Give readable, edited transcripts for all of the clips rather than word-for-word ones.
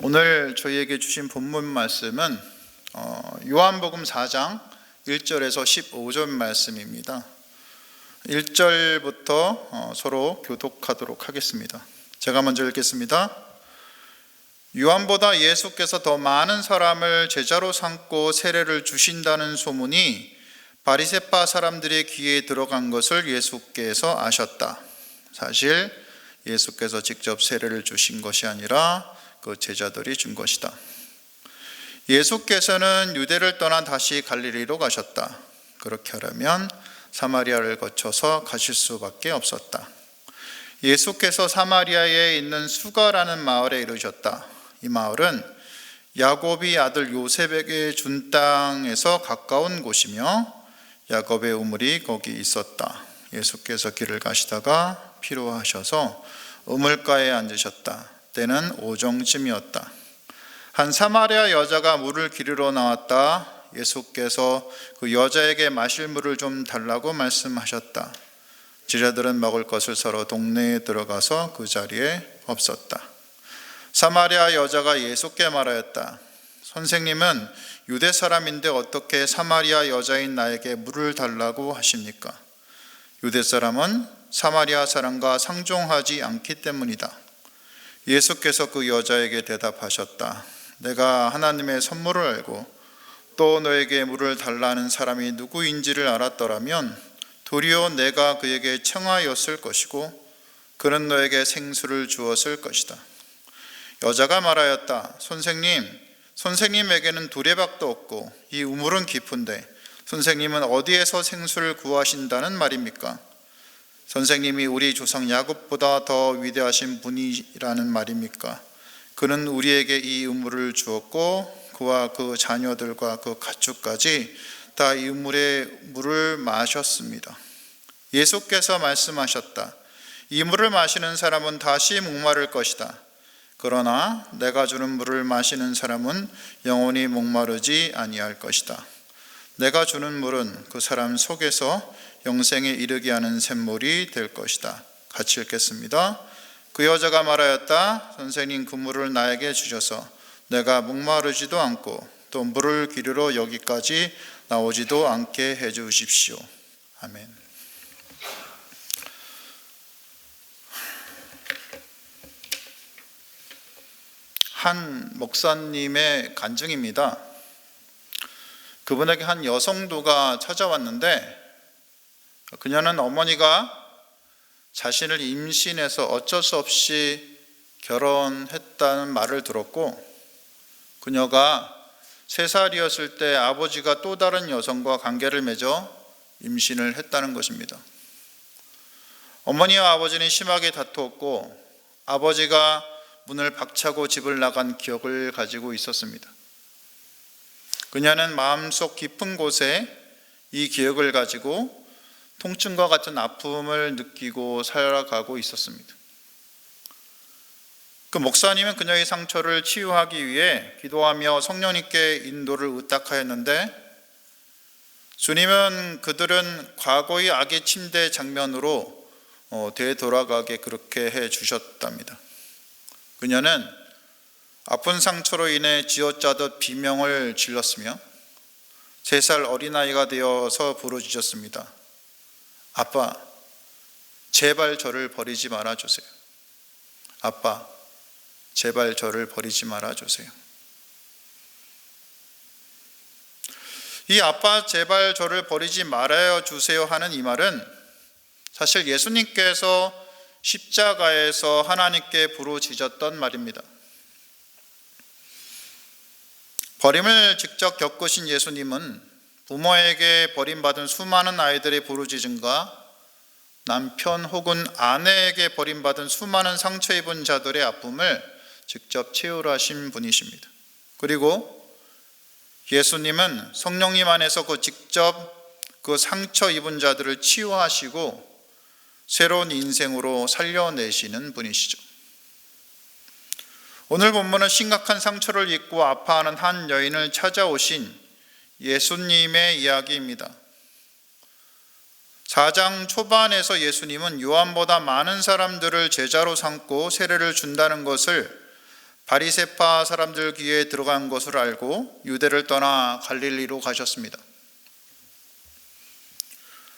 오늘 저희에게 주신 본문 말씀은 요한복음 4장 1절에서 15절 말씀입니다. 1절부터 서로 교독하도록 하겠습니다. 제가 먼저 읽겠습니다. 요한보다 예수께서 더 많은 사람을 제자로 삼고 세례를 주신다는 소문이 바리새파 사람들의 귀에 들어간 것을 예수께서 아셨다. 사실 예수께서 직접 세례를 주신 것이 아니라 그 제자들이 준 것이다. 예수께서는 유대를 떠나 다시 갈릴리로 가셨다. 그렇게 하려면 사마리아를 거쳐서 가실 수밖에 없었다. 예수께서 사마리아에 있는 수가라는 마을에 이르셨다. 이 마을은 야곱이 아들 요셉에게 준 땅에서 가까운 곳이며 야곱의 우물이 거기 있었다. 예수께서 길을 가시다가 피로하셔서 우물가에 앉으셨다. 때는 오정쯤이었다. 한 사마리아 여자가 물을 기르러 나왔다. 예수께서 그 여자에게 마실 물을 좀 달라고 말씀하셨다. 제자들은 먹을 것을 사러 동네에 들어가서 그 자리에 없었다. 사마리아 여자가 예수께 말하였다. 선생님은 유대 사람인데 어떻게 사마리아 여자인 나에게 물을 달라고 하십니까? 유대 사람은 사마리아 사람과 상종하지 않기 때문이다. 예수께서 그 여자에게 대답하셨다. 내가 하나님의 선물을 알고 또 너에게 물을 달라는 사람이 누구인지를 알았더라면 도리어 내가 그에게 청하였을 것이고 그는 너에게 생수를 주었을 것이다. 여자가 말하였다. 선생님에게는 두레박도 없고 이 우물은 깊은데 선생님은 어디에서 생수를 구하신다는 말입니까? 선생님이 우리 조상 야곱보다 더 위대하신 분이라는 말입니까? 그는 우리에게 이 우물을 주었고 그와 그 자녀들과 그 가축까지 다 이 우물의 물을 마셨습니다. 예수께서 말씀하셨다. 이 물을 마시는 사람은 다시 목마를 것이다. 그러나 내가 주는 물을 마시는 사람은 영원히 목마르지 아니할 것이다. 내가 주는 물은 그 사람 속에서 영생에 이르게 하는 샘물이 될 것이다. 같이 읽겠습니다. 그 여자가 말하였다. 선생님, 그 물을 나에게 주셔서 내가 목마르지도 않고 또 물을 기르러 여기까지 나오지도 않게 해주십시오. 아멘. 한 목사님의 간증입니다. 그분에게 한 여성도가 찾아왔는데 그녀는 어머니가 자신을 임신해서 어쩔 수 없이 결혼했다는 말을 들었고 그녀가 3살이었을 때 아버지가 또 다른 여성과 관계를 맺어 임신을 했다는 것입니다. 어머니와 아버지는 심하게 다투었고 아버지가 문을 박차고 집을 나간 기억을 가지고 있었습니다. 그녀는 마음속 깊은 곳에 이 기억을 가지고 통증과 같은 아픔을 느끼고 살아가고 있었습니다. 그 목사님은 그녀의 상처를 치유하기 위해 기도하며 성령님께 인도를 의탁하였는데 주님은 그들은 과거의 악의 침대 장면으로 되돌아가게 그렇게 해주셨답니다. 그녀는 아픈 상처로 인해 쥐어짜듯 비명을 질렀으며 3살 어린아이가 되어서 부르짖었습니다. 아빠, 제발 저를 버리지 말아주세요. 아빠, 제발 저를 버리지 말아주세요. 이 아빠, 제발 저를 버리지 말아요 주세요 하는 이 말은 사실 예수님께서 십자가에서 하나님께 부르짖었던 말입니다. 버림을 직접 겪으신 예수님은 부모에게 버림받은 수많은 아이들의 부르짖음과 남편 혹은 아내에게 버림받은 수많은 상처 입은 자들의 아픔을 직접 체휼하신 분이십니다. 그리고 예수님은 성령님 안에서 직접 그 상처 입은 자들을 치유하시고 새로운 인생으로 살려내시는 분이시죠. 오늘 본문은 심각한 상처를 입고 아파하는 한 여인을 찾아오신 예수님의 이야기입니다. 4장 초반에서 예수님은 요한보다 많은 사람들을 제자로 삼고 세례를 준다는 것을 바리새파 사람들 귀에 들어간 것을 알고 유대를 떠나 갈릴리로 가셨습니다.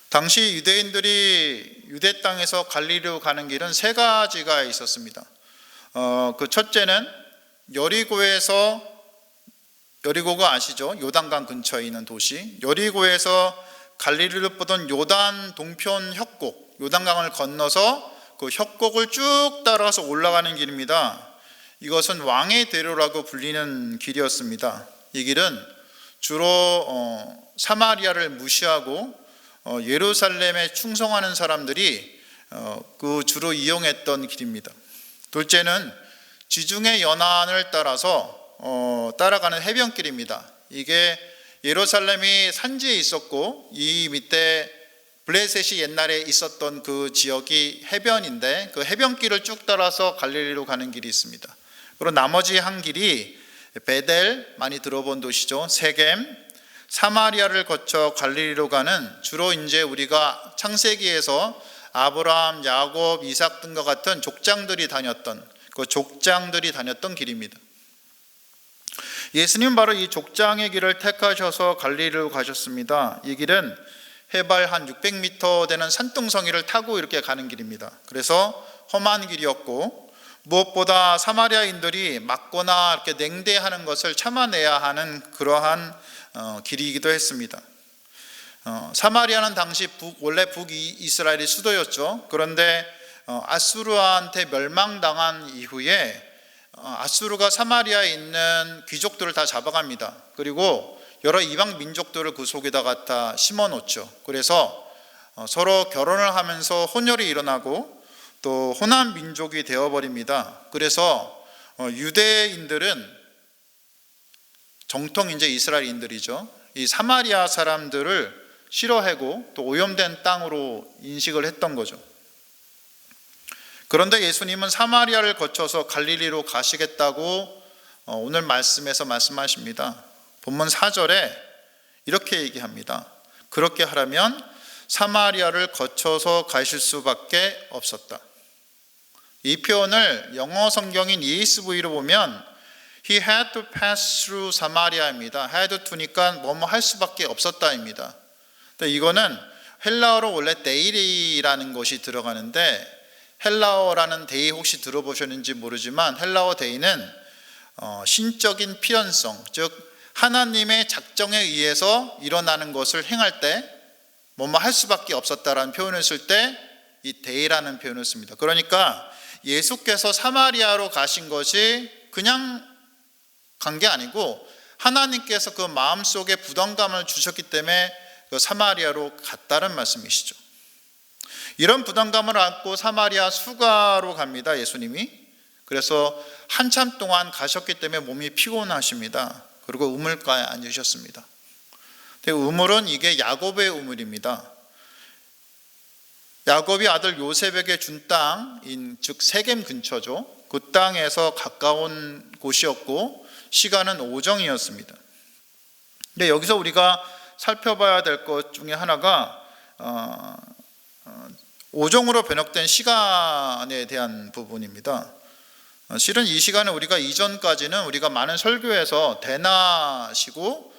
당시 유대인들이 유대 땅에서 갈릴리로 가는 길은 세 가지가 있었습니다. 그 첫째는 여리고가 아시죠? 요단강 근처에 있는 도시. 여리고에서 갈릴리로 뻗은 요단 동편 협곡, 요단강을 건너서 그 협곡을 쭉 따라서 올라가는 길입니다. 이것은 왕의 대로라고 불리는 길이었습니다. 이 길은 주로 사마리아를 무시하고 예루살렘에 충성하는 사람들이 그 주로 이용했던 길입니다. 둘째는 지중해 연안을 따라서 따라가는 해변길입니다. 이게 예루살렘이 산지에 있었고 이 밑에 블레셋이 옛날에 있었던 그 지역이 해변인데 그 해변길을 쭉 따라서 갈릴리로 가는 길이 있습니다. 그리고 나머지 한 길이 베델, 많이 들어본 도시죠. 세겜, 사마리아를 거쳐 갈릴리로 가는, 주로 이제 우리가 창세기에서 아브라함, 야곱, 이삭 등과 같은 족장들이 다녔던 길입니다. 예수님은 바로 이 족장의 길을 택하셔서 갈릴리로 가셨습니다. 이 길은 해발 한 600m 되는 산둥성이를 타고 이렇게 가는 길입니다. 그래서 험한 길이었고 무엇보다 사마리아인들이 맞거나 이렇게 냉대하는 것을 참아내야 하는 그러한 길이기도 했습니다. 사마리아는 당시 원래 북이스라엘의 수도였죠. 그런데 아수르한테 멸망당한 이후에 아수르가 사마리아에 있는 귀족들을 다 잡아갑니다. 그리고 여러 이방 민족들을 그 속에다 갖다 심어놓죠. 그래서 서로 결혼을 하면서 혼혈이 일어나고 또 혼합 민족이 되어버립니다. 그래서 유대인들은 정통 이제 이스라엘인들이죠. 이 사마리아 사람들을 싫어하고 또 오염된 땅으로 인식을 했던 거죠. 그런데 예수님은 사마리아를 거쳐서 갈릴리로 가시겠다고 오늘 말씀에서 말씀하십니다. 본문 4절에 이렇게 얘기합니다. 그렇게 하려면 사마리아를 거쳐서 가실 수밖에 없었다. 이 표현을 영어 성경인 ESV로 보면 He had to pass through Samaria입니다. had to니까 뭐뭐 할 수밖에 없었다입니다. 근데 이거는 헬라어로 원래 데이라는 것이 들어가는데 헬라어라는 데이 혹시 들어보셨는지 모르지만 헬라어 데이는 신적인 필연성, 즉 하나님의 작정에 의해서 일어나는 것을 행할 때 뭐뭐 할 수밖에 없었다라는 표현을 쓸 때 이 데이라는 표현을 씁니다. 그러니까 예수께서 사마리아로 가신 것이 그냥 간 게 아니고 하나님께서 그 마음속에 부담감을 주셨기 때문에 그 사마리아로 갔다는 말씀이시죠. 이런 부담감을 안고 사마리아 수가로 갑니다. 예수님이. 그래서 한참 동안 가셨기 때문에 몸이 피곤하십니다. 그리고 우물가에 앉으셨습니다. 우물은 이게 야곱의 우물입니다. 야곱이 아들 요셉에게 준 땅인 즉 세겜 근처죠. 그 땅에서 가까운 곳이었고 시간은 오정이었습니다. 근데 여기서 우리가 살펴봐야 될 것 중에 하나가 오정으로 번역된 시간에 대한 부분입니다. 실은 이 시간은 우리가 이전까지는 우리가 많은 설교에서 대낮이고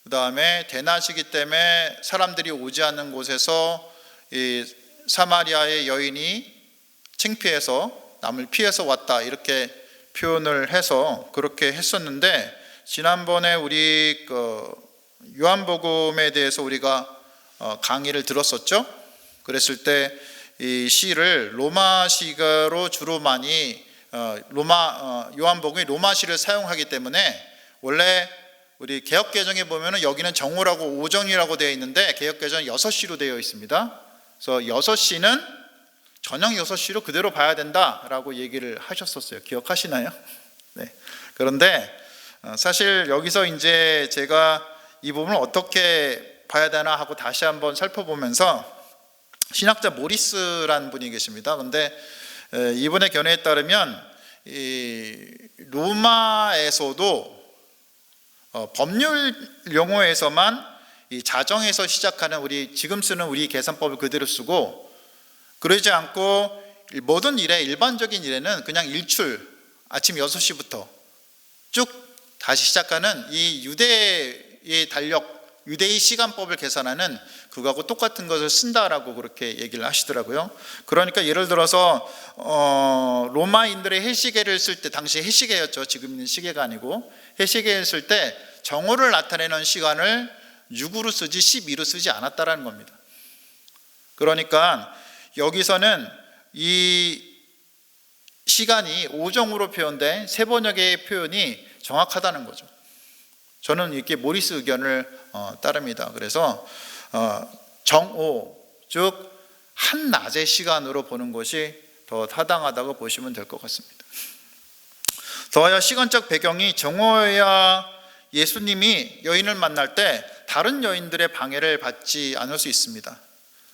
그 다음에 대낮이기 때문에 사람들이 오지 않는 곳에서 이 사마리아의 여인이 창피해서 남을 피해서 왔다 이렇게 표현을 해서 그렇게 했었는데 지난번에 우리 요한복음에 대해서 우리가 강의를 들었었죠. 그랬을 때 이 시를 로마시로 주로 많이 요한복음이 로마시를 사용하기 때문에 원래 우리 개역개정에 보면은 여기는 정오라고 오정이라고 되어 있는데 개역개정은 6시로 되어 있습니다. 그래서 6시는 저녁 6시로 그대로 봐야 된다라고 얘기를 하셨었어요. 기억하시나요? 네. 그런데 사실 여기서 이제 제가 이 부분을 어떻게 봐야 되나 하고 다시 한번 살펴보면서 신학자 모리스라는 분이 계십니다. 그런데 이분의 견해에 따르면 이 로마에서도 법률 용어에서만 이 자정에서 시작하는 우리 지금 쓰는 우리 계산법을 그대로 쓰고 그러지 않고 모든 일에 일반적인 일에는 그냥 일출 아침 6시부터 쭉 다시 시작하는 이 유대의 달력, 유대의 시간법을 계산하는 그거하고 똑같은 것을 쓴다라고 그렇게 얘기를 하시더라고요. 그러니까 예를 들어서 로마인들의 해시계를 쓸 때, 당시 해시계였죠. 지금 있는 시계가 아니고 해시계를 쓸 때 정오를 나타내는 시간을 6으로 쓰지 12로 쓰지 않았다라는 겁니다. 그러니까 여기서는 이 시간이 오정으로 표현된 세번역의 표현이 정확하다는 거죠. 저는 이렇게 모리스 의견을 따릅니다. 그래서 정오, 즉 한낮의 시간으로 보는 것이 더 타당하다고 보시면 될 것 같습니다. 더하여 시간적 배경이 정오여야 예수님이 여인을 만날 때 다른 여인들의 방해를 받지 않을 수 있습니다.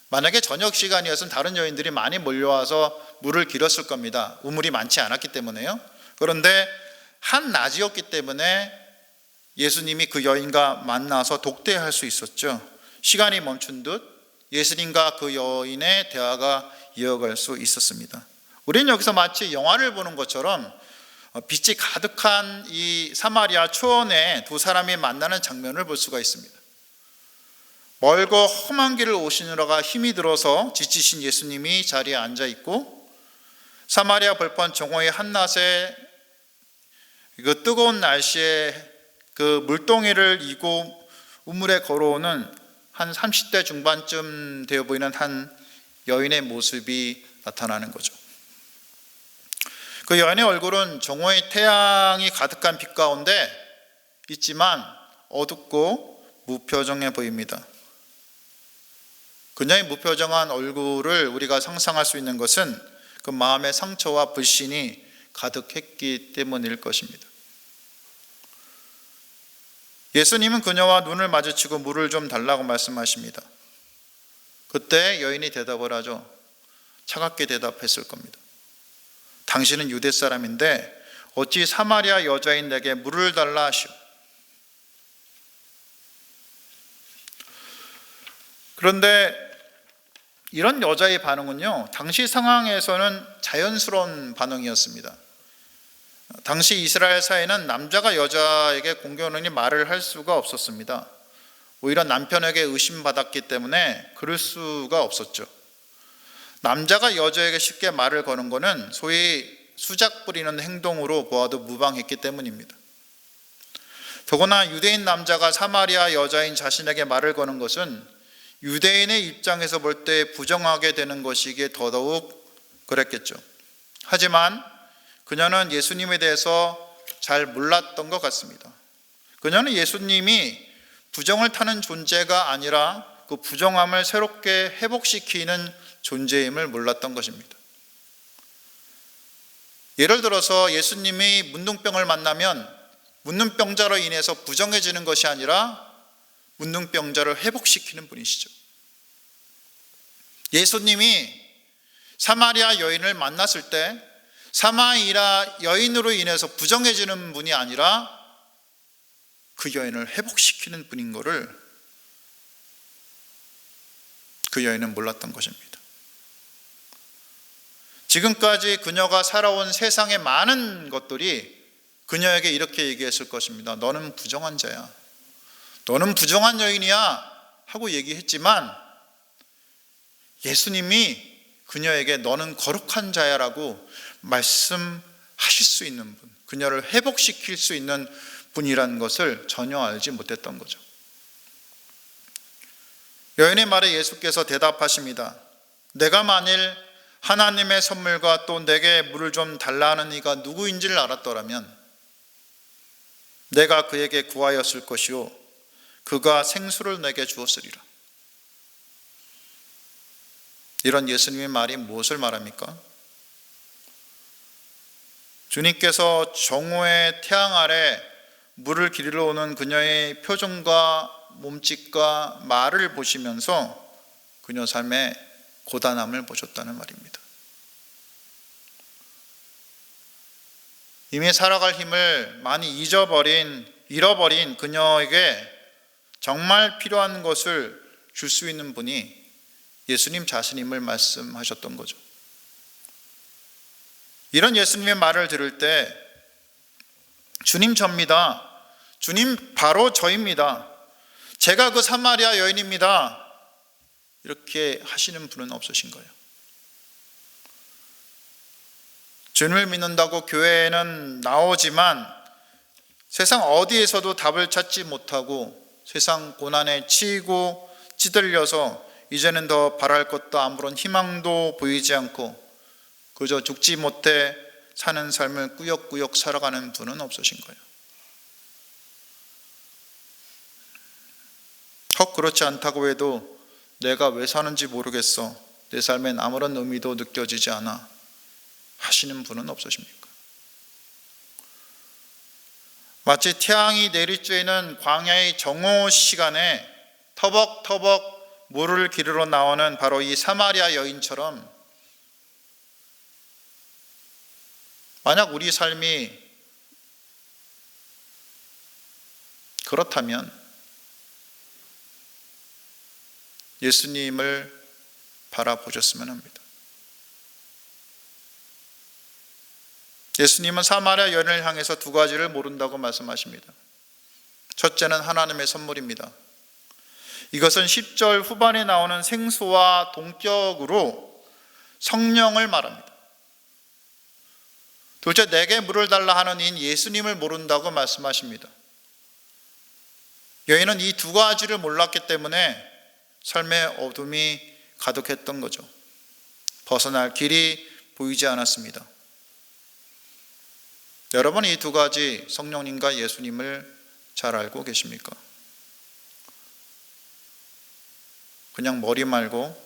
만약에 저녁 시간이었으면 다른 여인들이 많이 몰려와서 물을 길었을 겁니다. 우물이 많지 않았기 때문에요. 그런데 한낮이었기 때문에 예수님이 그 여인과 만나서 독대할 수 있었죠. 시간이 멈춘 듯 예수님과 그 여인의 대화가 이어갈 수 있었습니다. 우리는 여기서 마치 영화를 보는 것처럼 빛이 가득한 이 사마리아 초원에 두 사람이 만나는 장면을 볼 수가 있습니다. 멀고 험한 길을 오시느라가 힘이 들어서 지치신 예수님이 자리에 앉아 있고, 사마리아 벌판 정오의 한낮에 그 뜨거운 날씨에 그 물동이를 이고 우물에 걸어오는 한 30대 중반쯤 되어 보이는 한 여인의 모습이 나타나는 거죠. 그 여인의 얼굴은 정오의 태양이 가득한 빛 가운데 있지만 어둡고 무표정해 보입니다. 그녀의 무표정한 얼굴을 우리가 상상할 수 있는 것은 그 마음의 상처와 불신이 가득했기 때문일 것입니다. 예수님은 그녀와 눈을 마주치고 물을 좀 달라고 말씀하십니다. 그때 여인이 대답을 하죠. 차갑게 대답했을 겁니다. 당신은 유대 사람인데 어찌 사마리아 여자인 내게 물을 달라 하시오. 그런데 이런 여자의 반응은요, 당시 상황에서는 자연스러운 반응이었습니다. 당시 이스라엘 사회는 남자가 여자에게 공경하니 말을 할 수가 없었습니다. 오히려 남편에게 의심받았기 때문에 그럴 수가 없었죠. 남자가 여자에게 쉽게 말을 거는 것은 소위 수작 부리는 행동으로 보아도 무방했기 때문입니다. 더구나 유대인 남자가 사마리아 여자인 자신에게 말을 거는 것은 유대인의 입장에서 볼 때 부정하게 되는 것이기에 더더욱 그랬겠죠. 하지만 그녀는 예수님에 대해서 잘 몰랐던 것 같습니다. 그녀는 예수님이 부정을 타는 존재가 아니라 그 부정함을 새롭게 회복시키는 존재임을 몰랐던 것입니다. 예를 들어서 예수님이 문둥병을 만나면 문둥병자로 인해서 부정해지는 것이 아니라 문둥병자를 회복시키는 분이시죠. 예수님이 사마리아 여인을 만났을 때 사마리아 여인으로 인해서 부정해지는 분이 아니라 그 여인을 회복시키는 분인 것을 그 여인은 몰랐던 것입니다. 지금까지 그녀가 살아온 세상의 많은 것들이 그녀에게 이렇게 얘기했을 것입니다. 너는 부정한 자야. 너는 부정한 여인이야 하고 얘기했지만 예수님이 그녀에게 너는 거룩한 자야라고 말씀하실 수 있는 분, 그녀를 회복시킬 수 있는 분이라는 것을 전혀 알지 못했던 거죠. 여인의 말에 예수께서 대답하십니다. 내가 만일 하나님의 선물과 또 내게 물을 좀 달라 하는 이가 누구인지를 알았더라면 내가 그에게 구하였을 것이요 그가 생수를 내게 주었으리라. 이런 예수님의 말이 무엇을 말합니까? 주님께서 정오의 태양 아래 물을 기르러 오는 그녀의 표정과 몸짓과 말을 보시면서 그녀 삶의 고단함을 보셨다는 말입니다. 이미 살아갈 힘을 많이 잃어버린 그녀에게 정말 필요한 것을 줄 수 있는 분이 예수님 자신임을 말씀하셨던 거죠. 이런 예수님의 말을 들을 때 주님 접니다. 주님 바로 저입니다. 제가 그 사마리아 여인입니다. 이렇게 하시는 분은 없으신 거예요. 주님을 믿는다고 교회에는 나오지만 세상 어디에서도 답을 찾지 못하고 세상 고난에 치이고 찌들려서 이제는 더 바랄 것도 아무런 희망도 보이지 않고 그저 죽지 못해 사는 삶을 꾸역꾸역 살아가는 분은 없으신 거예요. 혹 그렇지 않다고 해도 내가 왜 사는지 모르겠어, 내 삶엔 아무런 의미도 느껴지지 않아 하시는 분은 없으십니까? 마치 태양이 내릴 쬐는 광야의 정오 시간에 터벅터벅 물을 기르러 나오는 바로 이 사마리아 여인처럼 만약 우리 삶이 그렇다면 예수님을 바라보셨으면 합니다. 예수님은 사마리아 여인을 향해서 두 가지를 모른다고 말씀하십니다. 첫째는 하나님의 선물입니다. 이것은 10절 후반에 나오는 생수와 동격으로 성령을 말합니다. 둘째, 내게 물을 달라 하는 이인 예수님을 모른다고 말씀하십니다. 여인은 이 두 가지를 몰랐기 때문에 삶의 어둠이 가득했던 거죠. 벗어날 길이 보이지 않았습니다. 여러분, 이 두 가지 성령님과 예수님을 잘 알고 계십니까? 그냥 머리 말고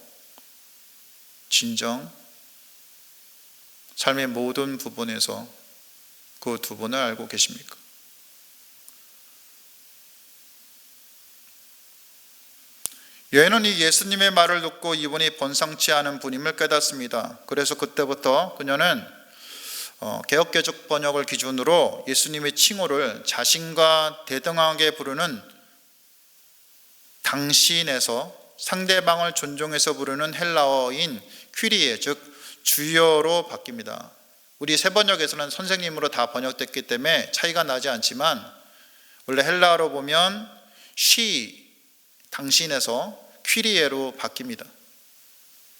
진정 삶의 모든 부분에서 그 두 분을 알고 계십니까? 여인은 이 예수님의 말을 듣고 이분이 번상치 않은 분임을 깨닫습니다. 그래서 그때부터 그녀는 개역개적 번역을 기준으로 예수님의 칭호를 자신과 대등하게 부르는 당신에서 상대방을 존중해서 부르는 헬라어인 퀴리에, 즉 주여로 바뀝니다. 우리 새 번역에서는 선생님으로 다 번역됐기 때문에 차이가 나지 않지만 원래 헬라어로 보면 she, 당신에서 퀴리에로 바뀝니다.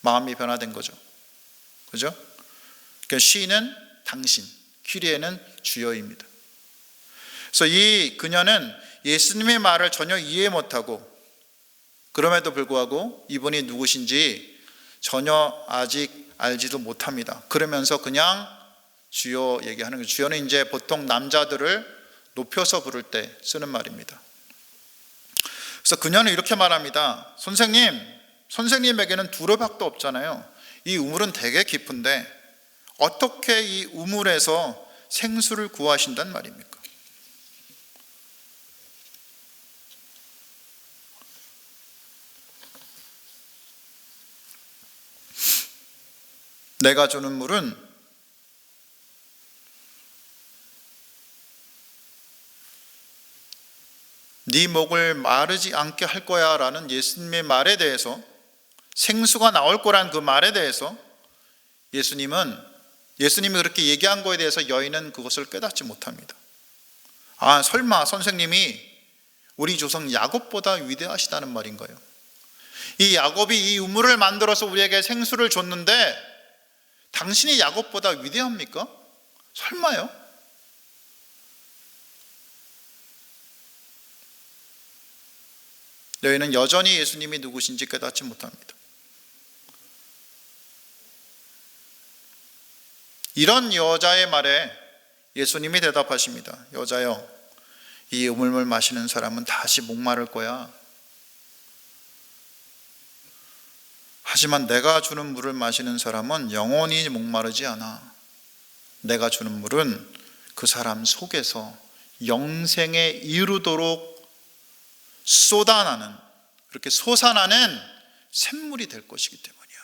마음이 변화된 거죠. 그죠? 그러니까 she는 당신, 퀴리에는 주여입니다. 그래서 이 그녀는 예수님의 말을 전혀 이해 못하고 그럼에도 불구하고 이분이 누구신지 전혀 아직 알지도 못합니다. 그러면서 그냥 주여 얘기하는 거예요. 주여는 이제 보통 남자들을 높여서 부를 때 쓰는 말입니다. 그래서 그녀는 이렇게 말합니다. 선생님에게는 두레박도 없잖아요. 이 우물은 되게 깊은데 어떻게 이 우물에서 생수를 구하신단 말입니까? 내가 주는 물은 네 목을 마르지 않게 할 거야 라는 예수님의 말에 대해서, 생수가 나올 거란 그 말에 대해서 예수님이 그렇게 얘기한 거에 대해서 여인은 그것을 깨닫지 못합니다. 아, 설마 선생님이 우리 조상 야곱보다 위대하시다는 말인 거예요. 이 야곱이 이 우물을 만들어서 우리에게 생수를 줬는데 당신이 야곱보다 위대합니까? 설마요? 여인은 여전히 예수님이 누구신지 깨닫지 못합니다. 이런 여자의 말에 예수님이 대답하십니다. 여자여, 이 우물물 마시는 사람은 다시 목마를 거야. 하지만 내가 주는 물을 마시는 사람은 영원히 목마르지 않아. 내가 주는 물은 그 사람 속에서 영생에 이르도록 쏟아나는, 그렇게 솟아나는 샘물이 될 것이기 때문이야.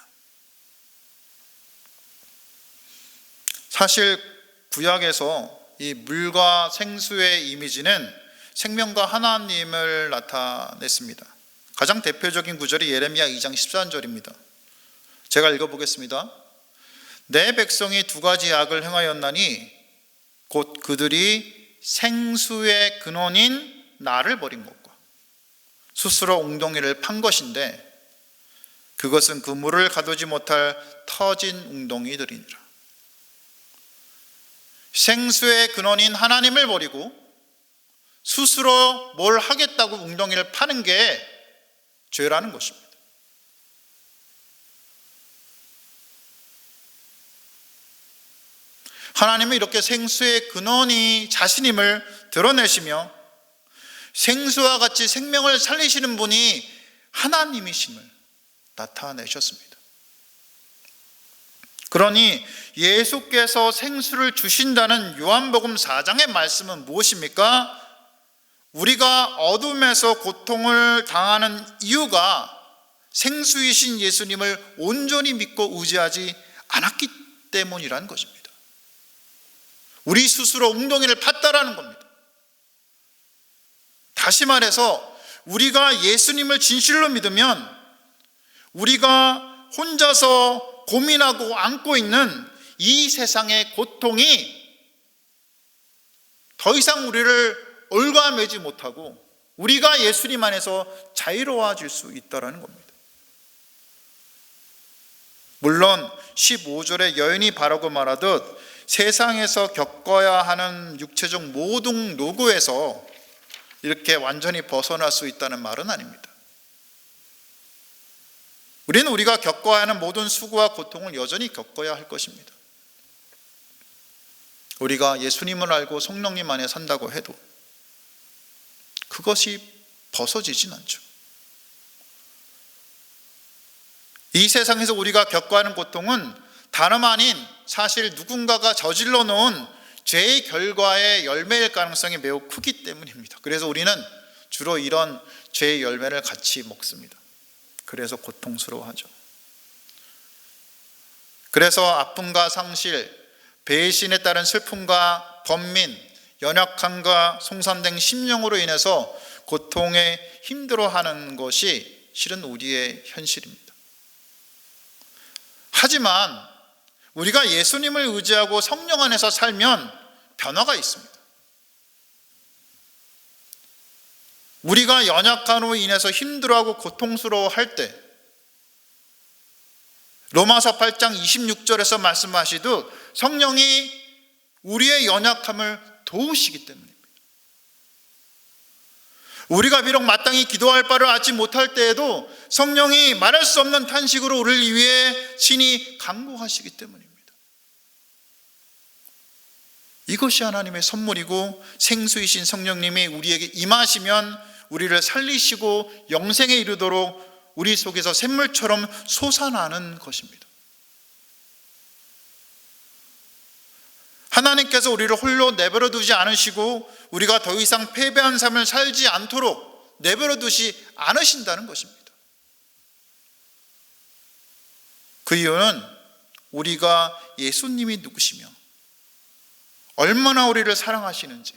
사실 구약에서 이 물과 생수의 이미지는 생명과 하나님을 나타냈습니다. 가장 대표적인 구절이 예레미야 2장 13절입니다. 제가 읽어보겠습니다. 내 백성이 두 가지 악을 행하였나니 곧 그들이 생수의 근원인 나를 버린 것과 스스로 웅덩이를 판 것인데 그것은 그 물을 가두지 못할 터진 웅덩이들이니라. 생수의 근원인 하나님을 버리고 스스로 뭘 하겠다고 웅덩이를 파는 게 죄라는 것입니다. 하나님은 이렇게 생수의 근원이 자신임을 드러내시며 생수와 같이 생명을 살리시는 분이 하나님이심을 나타내셨습니다. 그러니 예수께서 생수를 주신다는 요한복음 4장의 말씀은 무엇입니까? 우리가 어둠에서 고통을 당하는 이유가 생수이신 예수님을 온전히 믿고 의지하지 않았기 때문이라는 것입니다. 우리 스스로 웅덩이를 팠다라는 겁니다. 다시 말해서 우리가 예수님을 진실로 믿으면 우리가 혼자서 고민하고 안고 있는 이 세상의 고통이 더 이상 우리를 올가매지 못하고 우리가 예수님 안에서 자유로워질 수 있다는 겁니다. 물론 15절에 여인이 바라고 말하듯 세상에서 겪어야 하는 육체적 모든 노고에서 이렇게 완전히 벗어날 수 있다는 말은 아닙니다. 우리는 우리가 겪어야 하는 모든 수고와 고통을 여전히 겪어야 할 것입니다. 우리가 예수님을 알고 성령님 안에 산다고 해도 그것이 벗어지진 않죠. 이 세상에서 우리가 겪어야 하는 고통은 다름 아닌 사실 누군가가 저질러 놓은 죄의 결과의 열매일 가능성이 매우 크기 때문입니다. 그래서 우리는 주로 이런 죄의 열매를 같이 먹습니다. 그래서 고통스러워하죠. 그래서 아픔과 상실, 배신에 따른 슬픔과 번민, 연약함과 송산된 심령으로 인해서 고통에 힘들어하는 것이 실은 우리의 현실입니다. 하지만 우리가 예수님을 의지하고 성령 안에서 살면 변화가 있습니다. 우리가 연약함으로 인해서 힘들어하고 고통스러워할 때 로마서 8장 26절에서 말씀하시듯 성령이 우리의 연약함을 도우시기 때문입니다. 우리가 비록 마땅히 기도할 바를 알지 못할 때에도 성령이 말할 수 없는 탄식으로 우리를 위해 친히 간구하시기 때문입니다. 이것이 하나님의 선물이고 생수이신 성령님이 우리에게 임하시면 우리를 살리시고 영생에 이르도록 우리 속에서 샘물처럼 솟아나는 것입니다. 하나님께서 우리를 홀로 내버려 두지 않으시고 우리가 더 이상 패배한 삶을 살지 않도록 내버려 두지 않으신다는 것입니다. 그 이유는 우리가 예수님이 누구시며 얼마나 우리를 사랑하시는지,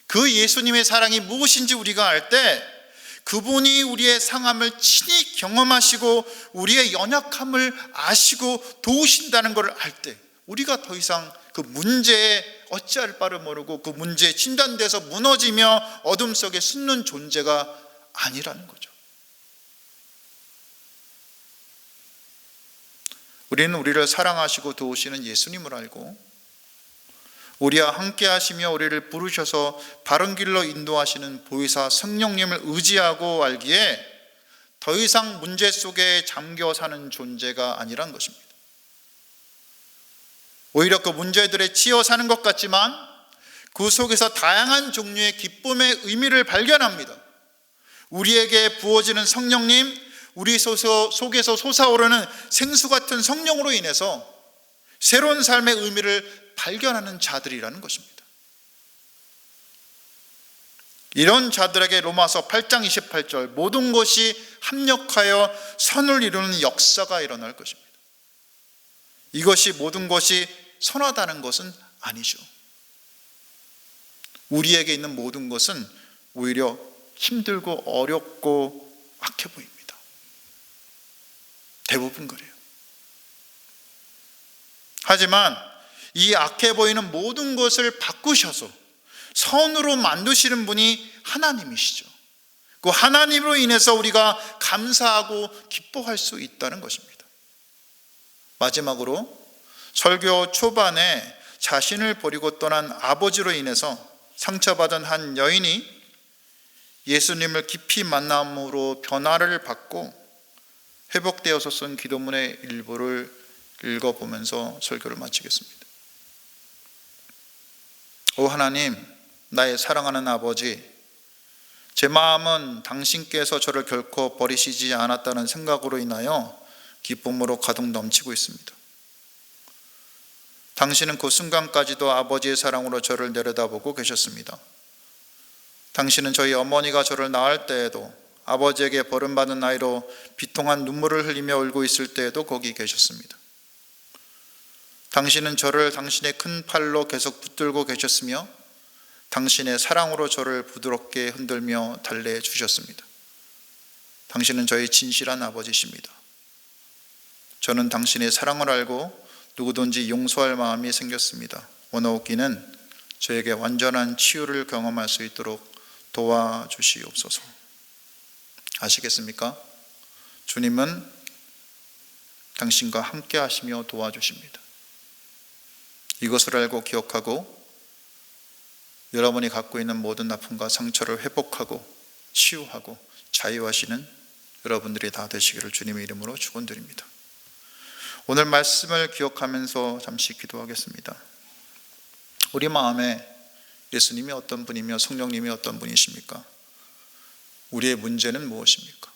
그 예수님의 사랑이 무엇인지 우리가 알 때 그분이 우리의 상함을 친히 경험하시고 우리의 연약함을 아시고 도우신다는 것을 알 때 우리가 더 이상 그 문제에 어찌할 바를 모르고 그 문제에 침단돼서 무너지며 어둠 속에 숨는 존재가 아니라는 거죠. 우리는 우리를 사랑하시고 도우시는 예수님을 알고 우리와 함께 하시며 우리를 부르셔서 바른 길로 인도하시는 보혜사 성령님을 의지하고 알기에 더 이상 문제 속에 잠겨 사는 존재가 아니란 것입니다. 오히려 그 문제들에 치여 사는 것 같지만 그 속에서 다양한 종류의 기쁨의 의미를 발견합니다. 우리에게 부어지는 성령님, 우리 속에서 솟아오르는 생수 같은 성령으로 인해서 새로운 삶의 의미를 발견하는 자들이라는 것입니다. 이런 자들에게 로마서 8장 28절 모든 것이 합력하여 선을 이루는 역사가 일어날 것입니다. 이것이 모든 것이 선하다는 것은 아니죠. 우리에게 있는 모든 것은 오히려 힘들고 어렵고 악해 보입니다. 대부분 그래요. 하지만 이 악해 보이는 모든 것을 바꾸셔서 선으로 만드시는 분이 하나님이시죠. 그 하나님으로 인해서 우리가 감사하고 기뻐할 수 있다는 것입니다. 마지막으로 설교 초반에 자신을 버리고 떠난 아버지로 인해서 상처받은 한 여인이 예수님을 깊이 만남으로 변화를 받고 회복되어서 쓴 기도문의 일부를 읽어보면서 설교를 마치겠습니다. 오 하나님, 나의 사랑하는 아버지, 제 마음은 당신께서 저를 결코 버리시지 않았다는 생각으로 인하여 기쁨으로 가득 넘치고 있습니다. 당신은 그 순간까지도 아버지의 사랑으로 저를 내려다보고 계셨습니다. 당신은 저희 어머니가 저를 낳을 때에도, 아버지에게 버림받은 아이로 비통한 눈물을 흘리며 울고 있을 때에도 거기 계셨습니다. 당신은 저를 당신의 큰 팔로 계속 붙들고 계셨으며 당신의 사랑으로 저를 부드럽게 흔들며 달래 주셨습니다. 당신은 저의 진실한 아버지십니다. 저는 당신의 사랑을 알고 누구든지 용서할 마음이 생겼습니다. 원어웃기는 저에게 완전한 치유를 경험할 수 있도록 도와주시옵소서. 아시겠습니까? 주님은 당신과 함께 하시며 도와주십니다. 이것을 알고 기억하고 여러분이 갖고 있는 모든 아픔과 상처를 회복하고 치유하고 자유하시는 여러분들이 다 되시기를 주님의 이름으로 축원드립니다. 오늘 말씀을 기억하면서 잠시 기도하겠습니다. 우리 마음에 예수님이 어떤 분이며 성령님이 어떤 분이십니까? 우리의 문제는 무엇입니까?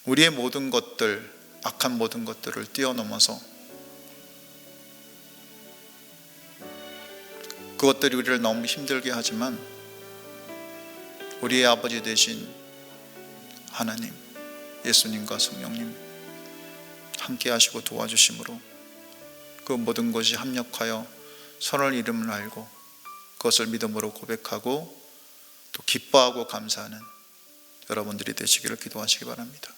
우리의 모든 것들, 악한 모든 것들을 뛰어넘어서 그것들이 우리를 너무 힘들게 하지만 우리의 아버지 되신 하나님, 예수님과 성령님 함께 하시고 도와주심으로 그 모든 것이 합력하여 선을 이름을 알고 그것을 믿음으로 고백하고 또 기뻐하고 감사하는 여러분들이 되시기를 기도하시기 바랍니다.